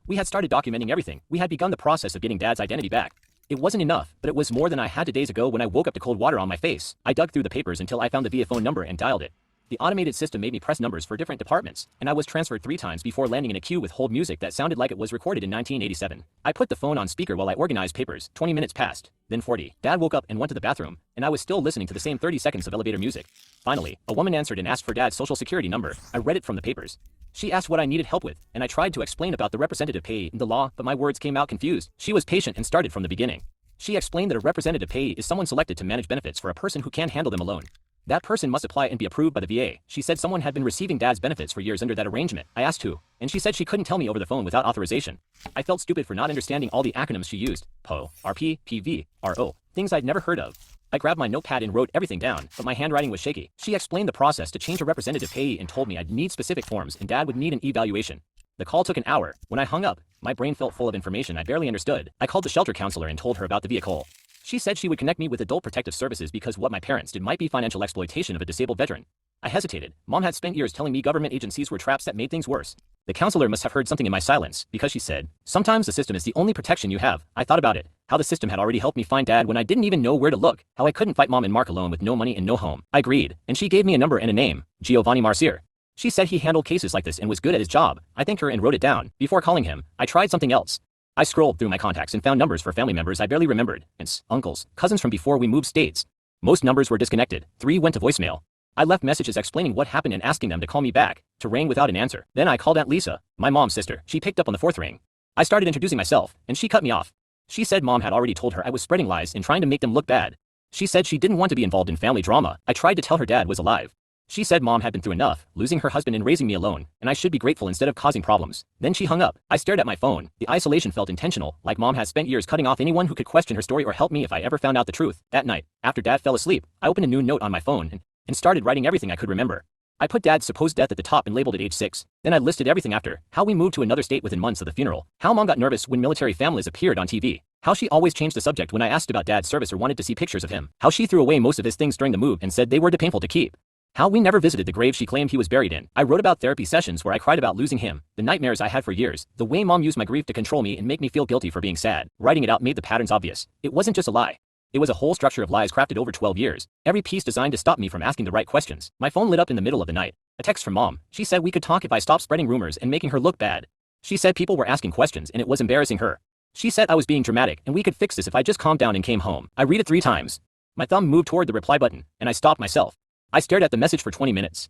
We had started documenting everything. We had begun the process of getting Dad's identity back. It wasn't enough, but it was more than I had 2 days ago when I woke up to cold water on my face. I dug through the papers until I found the VA phone number and dialed it. The automated system made me press numbers for different departments, and I was transferred 3 times before landing in a queue with hold music that sounded like it was recorded in 1987. I put the phone on speaker while I organized papers. 20 minutes passed, then 40. Dad woke up and went to the bathroom, and I was still listening to the same 30 seconds of elevator music. Finally, a woman answered and asked for Dad's social security number. I read it from the papers. She asked what I needed help with, and I tried to explain about the representative pay in the law, but my words came out confused. She was patient and started from the beginning. She explained that a representative pay is someone selected to manage benefits for a person who can't handle them alone. That person must apply and be approved by the VA. She said someone had been receiving Dad's benefits for years under that arrangement. I asked who, and she said she couldn't tell me over the phone without authorization. I felt stupid for not understanding all the acronyms she used. PO, RP, PV, RO, things I'd never heard of. I grabbed my notepad and wrote everything down, but my handwriting was shaky. She explained the process to change a representative payee and told me I'd need specific forms and Dad would need an evaluation. The call took an hour. When I hung up, my brain felt full of information I barely understood. I called the shelter counselor and told her about the vehicle. She said she would connect me with Adult Protective Services because what my parents did might be financial exploitation of a disabled veteran. I hesitated. Mom had spent years telling me government agencies were traps that made things worse. The counselor must have heard something in my silence, because she said, "Sometimes the system is the only protection you have." I thought about it, how the system had already helped me find Dad when I didn't even know where to look, how I couldn't fight Mom and Mark alone with no money and no home. I agreed, and she gave me a number and a name, Giovanni Marcier. She said he handled cases like this and was good at his job. I thanked her and wrote it down. Before calling him, I tried something else. I scrolled through my contacts and found numbers for family members I barely remembered, aunts, uncles, cousins from before we moved states. Most numbers were disconnected. 3 went to voicemail. I left messages explaining what happened and asking them to call me back, to ring without an answer. Then I called Aunt Lisa, my mom's sister. She picked up on the 4th ring. I started introducing myself, and she cut me off. She said Mom had already told her I was spreading lies and trying to make them look bad. She said she didn't want to be involved in family drama. I tried to tell her Dad was alive. She said Mom had been through enough, losing her husband and raising me alone, and I should be grateful instead of causing problems. Then she hung up. I stared at my phone. The isolation felt intentional, like Mom had spent years cutting off anyone who could question her story or help me if I ever found out the truth. That night, after Dad fell asleep, I opened a new note on my phone and started writing everything I could remember. I put Dad's supposed death at the top and labeled it age 6. Then I listed everything after, how we moved to another state within months of the funeral, how Mom got nervous when military families appeared on TV, how she always changed the subject when I asked about Dad's service or wanted to see pictures of him, how she threw away most of his things during the move and said they were too painful to keep, how we never visited the grave she claimed he was buried in. I wrote about therapy sessions where I cried about losing him, the nightmares I had for years, the way Mom used my grief to control me and make me feel guilty for being sad. Writing it out made the patterns obvious. It wasn't just a lie. It was a whole structure of lies crafted over 12 years, every piece designed to stop me from asking the right questions. My phone lit up in the middle of the night. A text from Mom. She said we could talk if I stopped spreading rumors and making her look bad. She said people were asking questions and it was embarrassing her. She said I was being dramatic and we could fix this if I just calmed down and came home. I read it 3 times. My thumb moved toward the reply button, and I stopped myself. I stared at the message for 20 minutes.